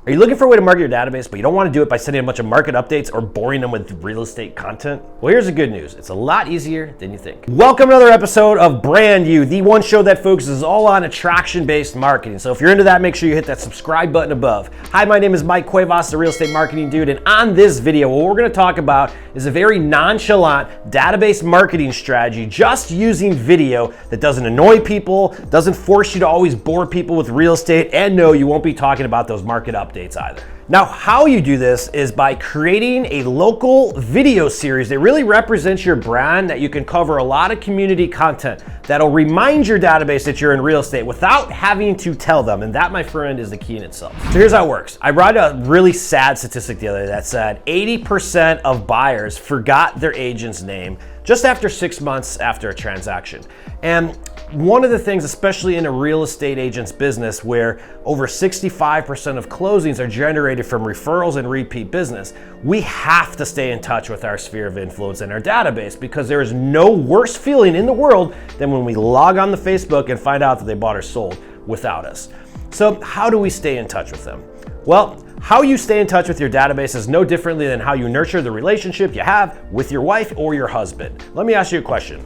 Are you looking for a way to market your database, but you don't want to do it by sending a bunch of market updates or boring them with real estate content? Well, here's the good news. It's a lot easier than you think. Welcome to another episode of Brand You, the one show that focuses all on attraction-based marketing. So if you're into that, make sure you hit that subscribe button above. Hi, my name is Mike Cuevas, the real estate marketing dude, and on this video, what we're going to talk about is a very nonchalant database marketing strategy just using video that doesn't annoy people, doesn't force you to always bore people with real estate, and no, you won't be talking about those market updates either. Now, how you do this is by creating a local video series that really represents your brand, that you can cover a lot of community content that'll remind your database that you're in real estate without having to tell them. And that, my friend, is the key in itself. So here's how it works. I read a really sad statistic the other day that said 80% of buyers forgot their agent's name just after 6 months after a transaction. And one of the things, especially in a real estate agent's business where over 65% of closings are generated from referrals and repeat business, we have to stay in touch with our sphere of influence and our database, because there is no worse feeling in the world than when we log on to Facebook and find out that they bought or sold without us. So how do we stay in touch with them? Well, how you stay in touch with your database is no differently than how you nurture the relationship you have with your wife or your husband. Let me ask you a question.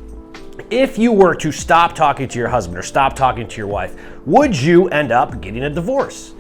If you were to stop talking to your husband or stop talking to your wife, would you end up getting a divorce?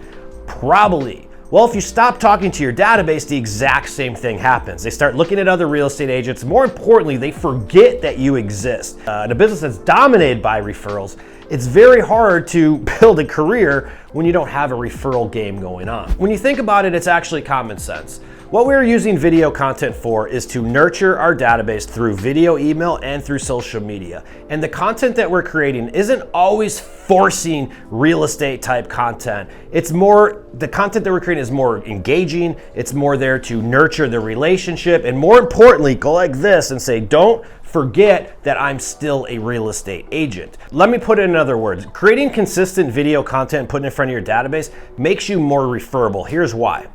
Probably. Well, if you stop talking to your database, the exact same thing happens. They start looking at other real estate agents. More importantly, they forget that you exist. In a business that's dominated by referrals, it's very hard to build a career when you don't have a referral game going on. When you think about it, it's actually common sense. What we're using video content for is to nurture our database through video, email, and through social media. And the content that we're creating isn't always forcing real estate type content. It's more, the content that we're creating is more engaging. It's more there to nurture the relationship. And more importantly, go like this and say, don't forget that I'm still a real estate agent. Let me put it in other words. Creating consistent video content and putting it in front of your database makes you more referable. Here's why.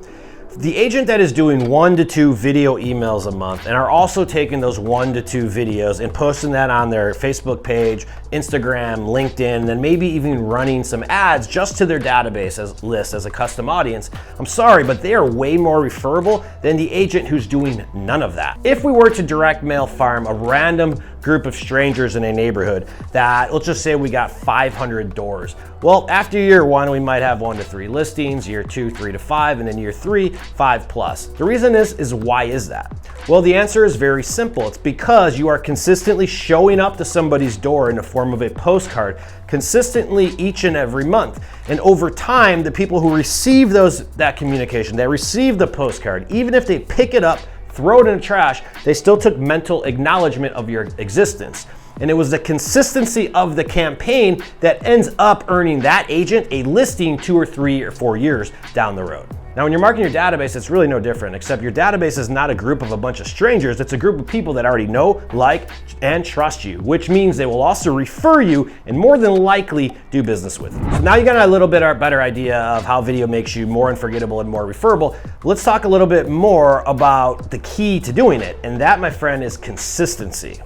The agent that is doing 1 to 2 video emails a month and are also taking those 1 to 2 videos and posting that on their Facebook page, Instagram, LinkedIn, and then maybe even running some ads just to their database list as a custom audience, I'm sorry, but they are way more referable than the agent who's doing none of that. If we were to direct mail farm a random group of strangers in a neighborhood that, let's just say we got 500 doors. Well, after year 1, we might have 1 to 3 listings, year 2, 3 to 5, and then year 3, 5 plus. The reason is why is that? Well, the answer is very simple. It's because you are consistently showing up to somebody's door in the form of a postcard consistently each and every month. And over time, the people who receive that communication, they receive the postcard, even if they pick it up, throw it in the trash, they still took mental acknowledgement of your existence. And it was the consistency of the campaign that ends up earning that agent a listing 2 or 3 or 4 years down the road. Now, when you're marketing your database, it's really no different, except your database is not a group of a bunch of strangers. It's a group of people that already know, like, and trust you, which means they will also refer you and more than likely do business with you. So now you got a little bit better idea of how video makes you more unforgettable and more referable. Let's talk a little bit more about the key to doing it. And that, my friend, is consistency.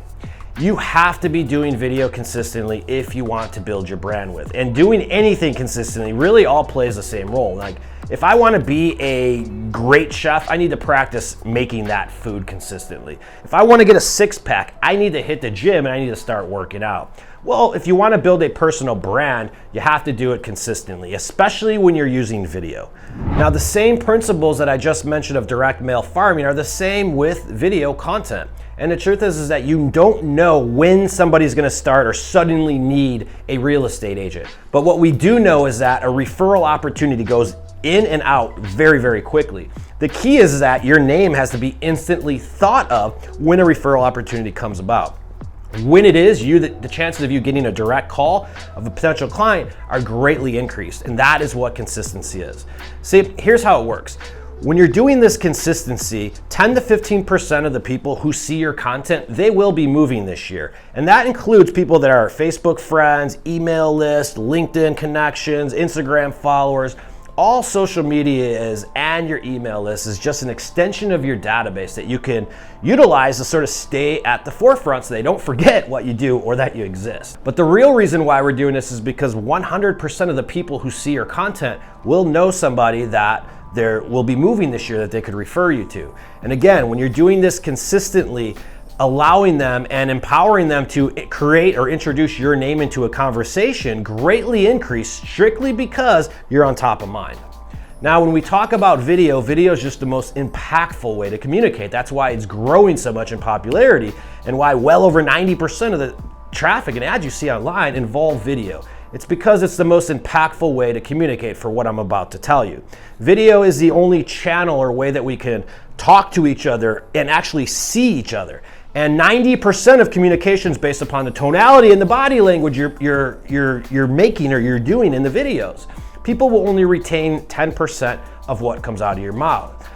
You have to be doing video consistently if you want to build your brand with. And doing anything consistently really all plays the same role. Like, if I want to be a great chef, I need to practice making that food consistently. If I want to get a 6-pack, I need to hit the gym and I need to start working out. Well, if you want to build a personal brand, you have to do it consistently, especially when you're using video. Now, the same principles that I just mentioned of direct mail farming are the same with video content. And the truth is that you don't know when somebody's gonna start or suddenly need a real estate agent. But what we do know is that a referral opportunity goes in and out very, very quickly. The key is that your name has to be instantly thought of when a referral opportunity comes about. When it is, the chances of you getting a direct call of a potential client are greatly increased. And that is what consistency is. See, here's how it works. When you're doing this consistency, 10 to 15% of the people who see your content, they will be moving this year. And that includes people that are Facebook friends, email list, LinkedIn connections, Instagram followers. All social media is, and your email list is just an extension of your database that you can utilize to sort of stay at the forefront so they don't forget what you do or that you exist. But the real reason why we're doing this is because 100% of the people who see your content will know somebody that will be moving this year that they could refer you to. And again, when you're doing this consistently, allowing them and empowering them to create or introduce your name into a conversation greatly increase strictly because you're on top of mind. Now, when we talk about video is just the most impactful way to communicate. That's why it's growing so much in popularity and why well over 90% of the traffic and ads you see online involve video. It's because it's the most impactful way to communicate for what I'm about to tell you. Video is the only channel or way that we can talk to each other and actually see each other. And 90% of communication is based upon the tonality and the body language you're making or you're doing in the videos. People will only retain 10% of what comes out of your mouth.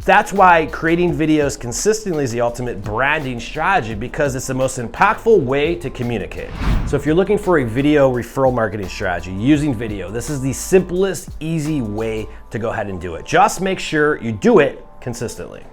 That's why creating videos consistently is the ultimate branding strategy, because it's the most impactful way to communicate. So if you're looking for a video referral marketing strategy using video, this is the simplest, easy way to go ahead and do it. Just make sure you do it consistently.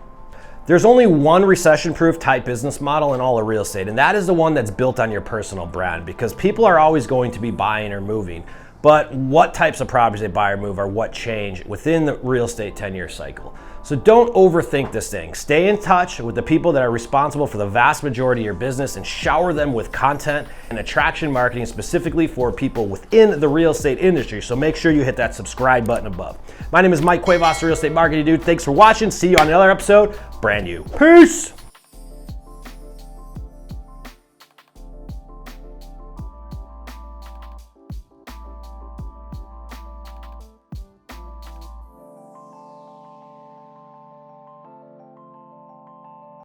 There's only one recession-proof type business model in all of real estate, and that is the one that's built on your personal brand, because people are always going to be buying or moving. But what types of properties they buy or move are what change within the real estate 10-year cycle. So don't overthink this thing. Stay in touch with the people that are responsible for the vast majority of your business and shower them with content and attraction marketing specifically for people within the real estate industry. So make sure you hit that subscribe button above. My name is Mike Cuevas, Real Estate Marketing Dude. Thanks for watching. See you on another episode. Brand new. Peace.